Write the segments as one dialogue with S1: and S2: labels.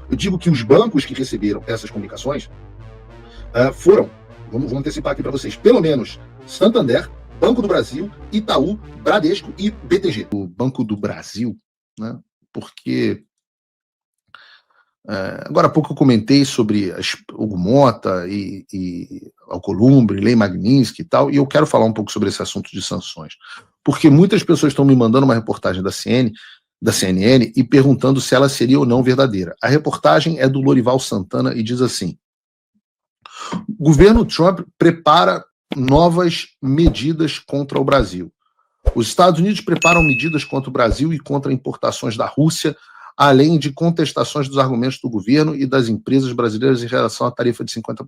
S1: Eu digo que os bancos que receberam essas comunicações foram, vamos antecipar aqui para vocês, pelo menos Santander, Banco do Brasil, Itaú, Bradesco e BTG. O Banco do Brasil, né? Porque agora há pouco eu comentei sobre o Mota e Alcolumbre, Lei Magnitsky e tal, e eu quero falar um pouco sobre esse assunto de sanções. Porque muitas pessoas estão me mandando uma reportagem da CNN e perguntando se ela seria ou não verdadeira. A reportagem é do Lorival Santana e diz assim: o governo Trump prepara novas medidas contra o Brasil. Os Estados Unidos preparam medidas contra o Brasil e contra importações da Rússia, além de contestações dos argumentos do governo e das empresas brasileiras em relação à tarifa de 50%.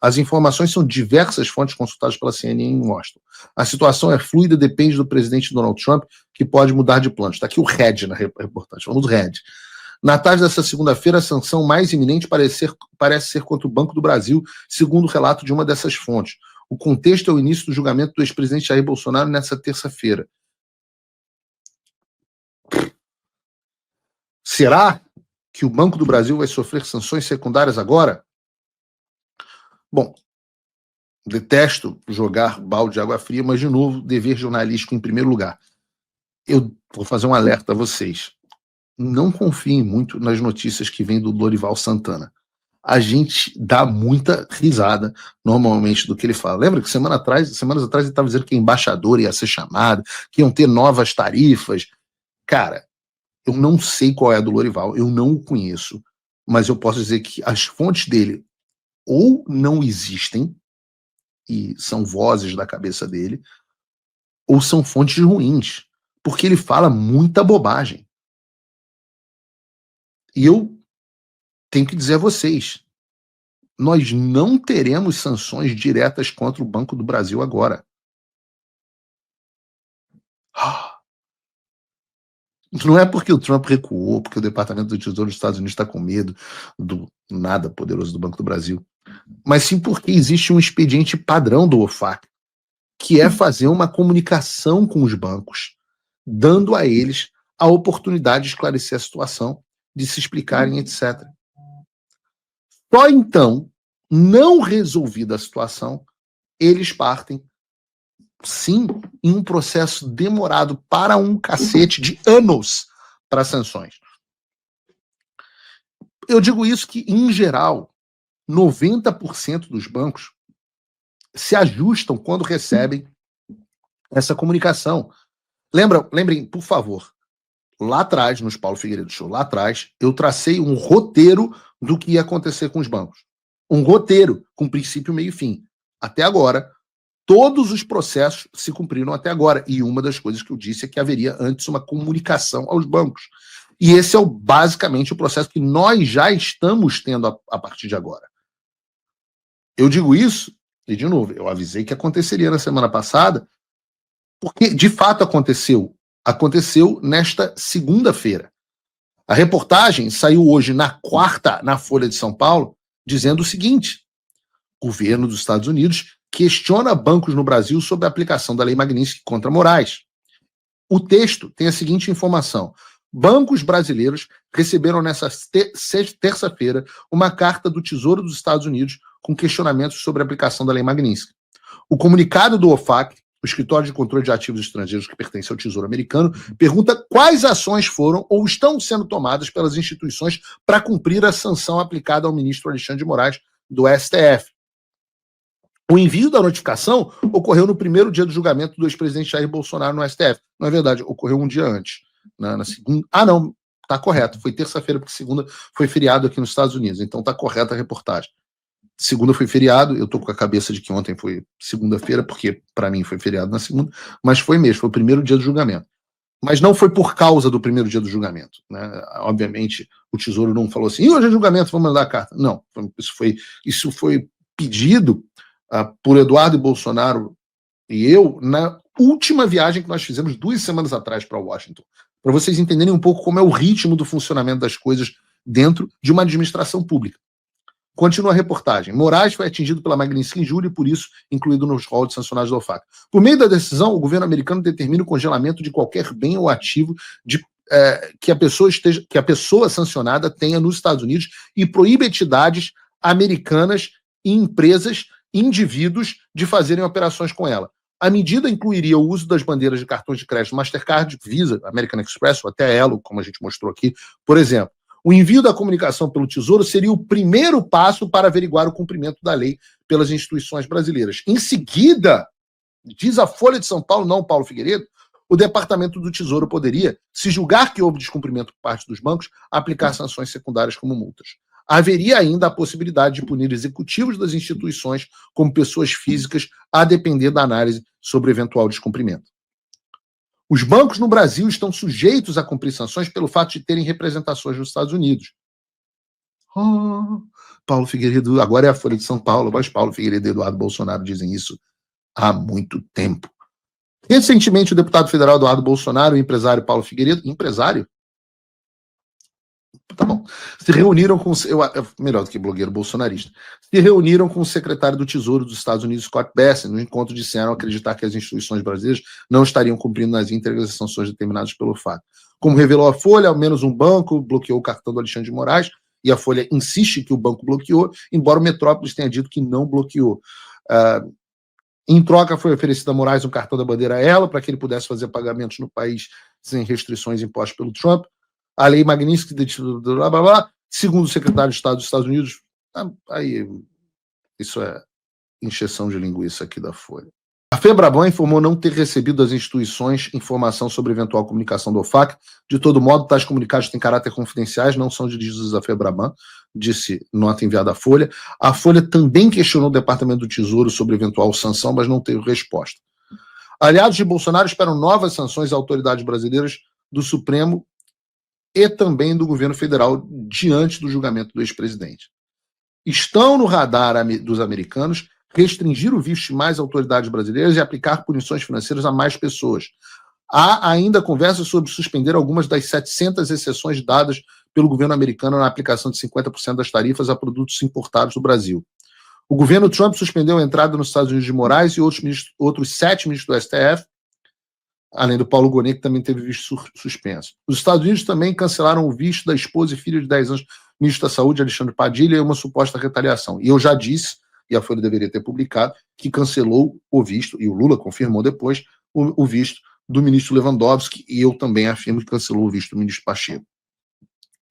S1: As informações são de diversas fontes consultadas pela CNN em Washington. A situação é fluida, depende do presidente Donald Trump, que pode mudar de planos. Está aqui o Red na reportagem, vamos Red. Na tarde dessa segunda-feira, a sanção mais iminente parece ser contra o Banco do Brasil, segundo o relato de uma dessas fontes. O contexto é o início do julgamento do ex-presidente Jair Bolsonaro nessa terça-feira. Será que o Banco do Brasil vai sofrer sanções secundárias agora? Bom, detesto jogar balde de água fria, mas, de novo, dever jornalístico em primeiro lugar. Eu vou fazer um alerta a vocês. Não confiem muito nas notícias que vêm do Lorival Santana. A gente dá muita risada, normalmente, do que ele fala. Lembra que semanas atrás ele estava dizendo que a embaixadora ia ser chamada, que iam ter novas tarifas. Cara, eu não sei qual é a do Lorival, eu não o conheço, mas eu posso dizer que as fontes dele ou não existem, e são vozes da cabeça dele, ou são fontes ruins, porque ele fala muita bobagem. E eu tenho que dizer a vocês, nós não teremos sanções diretas contra o Banco do Brasil agora. Não é porque o Trump recuou, porque o Departamento do Tesouro dos Estados Unidos está com medo do nada poderoso do Banco do Brasil, mas sim porque existe um expediente padrão do OFAC, que é fazer uma comunicação com os bancos, dando a eles a oportunidade de esclarecer a situação, de se explicarem, etc. Só então, não resolvida a situação, eles partem, sim, em um processo demorado para um cacete de anos para sanções. Eu digo isso que, em geral, 90% dos bancos se ajustam quando recebem essa comunicação. Lembrem, por favor, lá atrás, nos Paulo Figueiredo Show, lá atrás, eu tracei um roteiro do que ia acontecer com os bancos. Um roteiro com princípio, meio e fim. Até agora, todos os processos se cumpriram até agora. E uma das coisas que eu disse é que haveria antes uma comunicação aos bancos. E esse é basicamente o processo que nós já estamos tendo a partir de agora. Eu digo isso, e de novo, eu avisei que aconteceria na semana passada, porque de fato aconteceu. Aconteceu nesta segunda-feira. A reportagem saiu hoje, na quarta, na Folha de São Paulo, dizendo o seguinte: o governo dos Estados Unidos questiona bancos no Brasil sobre a aplicação da Lei Magnitsky contra Moraes. O texto tem a seguinte informação: bancos brasileiros receberam nessa terça-feira uma carta do Tesouro dos Estados Unidos com questionamentos sobre a aplicação da Lei Magnitsky. O comunicado do OFAC, o Escritório de Controle de Ativos Estrangeiros que pertence ao Tesouro Americano, pergunta quais ações foram ou estão sendo tomadas pelas instituições para cumprir a sanção aplicada ao ministro Alexandre de Moraes do STF. O envio da notificação ocorreu no primeiro dia do julgamento do ex-presidente Jair Bolsonaro no STF. Não é verdade, ocorreu um dia antes. Na segunda. Ah, não, tá correto. Foi terça-feira, porque segunda foi feriado aqui nos Estados Unidos. Então tá correta a reportagem. Segunda foi feriado, eu tô com a cabeça de que ontem foi segunda-feira, porque para mim foi feriado na segunda, mas foi mesmo, foi o primeiro dia do julgamento. Mas não foi por causa do primeiro dia do julgamento, né? Obviamente, o Tesouro não falou assim, hoje é julgamento, vamos mandar a carta. Não, isso foi pedido por Eduardo Bolsonaro e eu na última viagem que nós fizemos 2 semanas atrás para Washington, para vocês entenderem um pouco como é o ritmo do funcionamento das coisas dentro de uma administração pública. Continua a reportagem. Moraes foi atingido pela Magnitsky injúria e, por isso, incluído nos rol de sancionados do OFAC. Por meio da decisão, o governo americano determina o congelamento de qualquer bem ou ativo que a pessoa sancionada tenha nos Estados Unidos e proíbe entidades americanas e empresas, indivíduos, de fazerem operações com ela. A medida incluiria o uso das bandeiras de cartões de crédito Mastercard, Visa, American Express, ou até Elo, como a gente mostrou aqui, por exemplo. O envio da comunicação pelo Tesouro seria o primeiro passo para averiguar o cumprimento da lei pelas instituições brasileiras. Em seguida, diz a Folha de São Paulo, não Paulo Figueiredo, o Departamento do Tesouro poderia, se julgar que houve descumprimento por parte dos bancos, aplicar sanções secundárias como multas. Haveria ainda a possibilidade de punir executivos das instituições como pessoas físicas, a depender da análise sobre eventual descumprimento. Os bancos no Brasil estão sujeitos a cumprir sanções pelo fato de terem representações nos Estados Unidos. Paulo Figueiredo, agora é a Folha de São Paulo, mas Paulo Figueiredo e Eduardo Bolsonaro dizem isso há muito tempo. Recentemente, o deputado federal Eduardo Bolsonaro e o empresário Paulo Figueiredo, empresário? Tá bom. Se reuniram com, melhor do que blogueiro bolsonarista, se reuniram com o secretário do Tesouro dos Estados Unidos, Scott Bessent. No encontro disseram acreditar que as instituições brasileiras não estariam cumprindo nas íntegras as sanções determinadas pelo fato. Como revelou a Folha, ao menos um banco bloqueou o cartão do Alexandre de Moraes, e a Folha insiste que o banco bloqueou, embora o Metrópolis tenha dito que não bloqueou. Em troca, foi oferecido a Moraes um cartão da bandeira Elo para que ele pudesse fazer pagamentos no país sem restrições impostas pelo Trump. A lei Magnitsky, blá, blá, blá, segundo o secretário de Estado dos Estados Unidos, aí isso é encheção de linguiça aqui da Folha. A FEBRABAN informou não ter recebido das instituições informação sobre eventual comunicação do OFAC. De todo modo, tais comunicados têm caráter confidenciais, não são dirigidos à FEBRABAN, disse nota enviada à Folha. A Folha também questionou o Departamento do Tesouro sobre eventual sanção, mas não teve resposta. Aliados de Bolsonaro esperam novas sanções a autoridades brasileiras do Supremo e também do governo federal diante do julgamento do ex-presidente. Estão no radar dos americanos restringir o visto de mais autoridades brasileiras e aplicar punições financeiras a mais pessoas. Há ainda conversas sobre suspender algumas das 700 exceções dadas pelo governo americano na aplicação de 50% das tarifas a produtos importados do Brasil. O governo Trump suspendeu a entrada nos Estados Unidos de Moraes e outros 7 ministros do STF, além do Paulo Gonet, que também teve visto suspenso. Os Estados Unidos também cancelaram o visto da esposa e filha de 10 anos, ministro da Saúde, Alexandre Padilha, e uma suposta retaliação. E eu já disse, e a Folha deveria ter publicado, que cancelou o visto, e o Lula confirmou depois, o visto do ministro Lewandowski, e eu também afirmo que cancelou o visto do ministro Pacheco.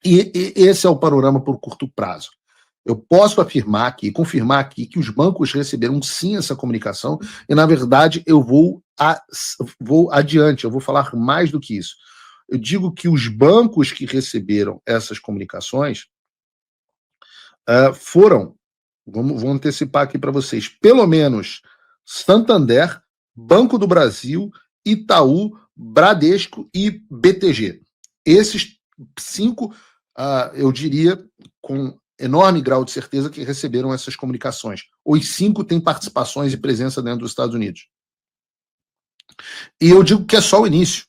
S1: E esse é o panorama por curto prazo. Eu posso afirmar aqui, confirmar aqui, que os bancos receberam sim essa comunicação, e na verdade eu vou adiante, eu vou falar mais do que isso. Eu digo que os bancos que receberam essas comunicações foram, vou antecipar aqui para vocês, pelo menos Santander, Banco do Brasil, Itaú, Bradesco e BTG. Esses 5, eu diria, com enorme grau de certeza que receberam essas comunicações. Os 5 têm participações e presença dentro dos Estados Unidos. E eu digo que é só o início,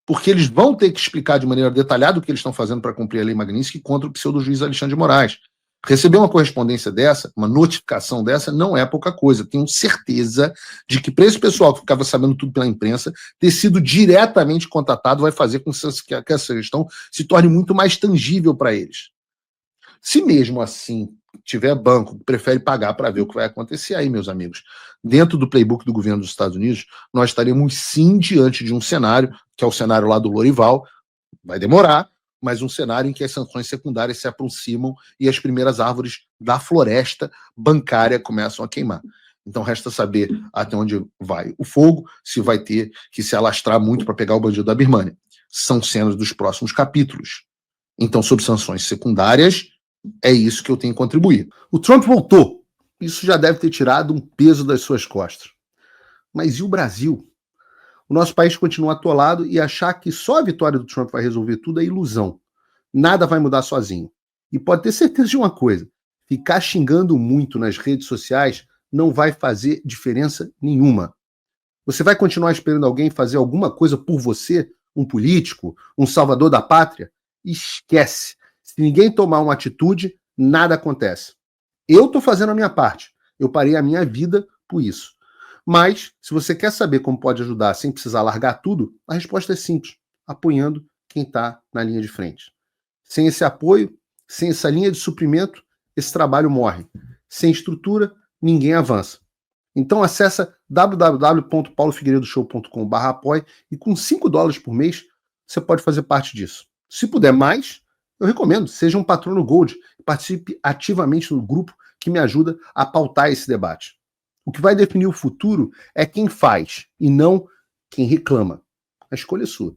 S1: porque eles vão ter que explicar de maneira detalhada o que eles estão fazendo para cumprir a lei Magnitsky contra o pseudo-juiz Alexandre de Moraes. Receber uma correspondência dessa, uma notificação dessa, não é pouca coisa. Tenho certeza de que para esse pessoal que ficava sabendo tudo pela imprensa, ter sido diretamente contatado vai fazer com que essa questão se torne muito mais tangível para eles. Se mesmo assim tiver banco que prefere pagar para ver o que vai acontecer, aí, meus amigos, dentro do playbook do governo dos Estados Unidos, nós estaremos sim diante de um cenário, que é o cenário lá do Lorival, vai demorar, mas um cenário em que as sanções secundárias se aproximam e as primeiras árvores da floresta bancária começam a queimar. Então resta saber até onde vai o fogo, se vai ter que se alastrar muito para pegar o bandido da Birmânia. São cenas dos próximos capítulos. Então, sob sanções secundárias, é isso que eu tenho que contribuir. O Trump voltou. Isso já deve ter tirado um peso das suas costas. Mas e o Brasil? O nosso país continua atolado e achar que só a vitória do Trump vai resolver tudo é ilusão. Nada vai mudar sozinho. E pode ter certeza de uma coisa: ficar xingando muito nas redes sociais não vai fazer diferença nenhuma. Você vai continuar esperando alguém fazer alguma coisa por você, um político, um salvador da pátria? Esquece. Se ninguém tomar uma atitude, nada acontece. Eu estou fazendo a minha parte. Eu parei a minha vida por isso. Mas, se você quer saber como pode ajudar sem precisar largar tudo, a resposta é simples: apoiando quem está na linha de frente. Sem esse apoio, sem essa linha de suprimento, esse trabalho morre. Sem estrutura, ninguém avança. Então acessa www.paulofigueiredoshow.com/apoie e com $5 por mês você pode fazer parte disso. Se puder mais, eu recomendo, seja um patrono Gold, participe ativamente no grupo que me ajuda a pautar esse debate. O que vai definir o futuro é quem faz e não quem reclama. A escolha é sua.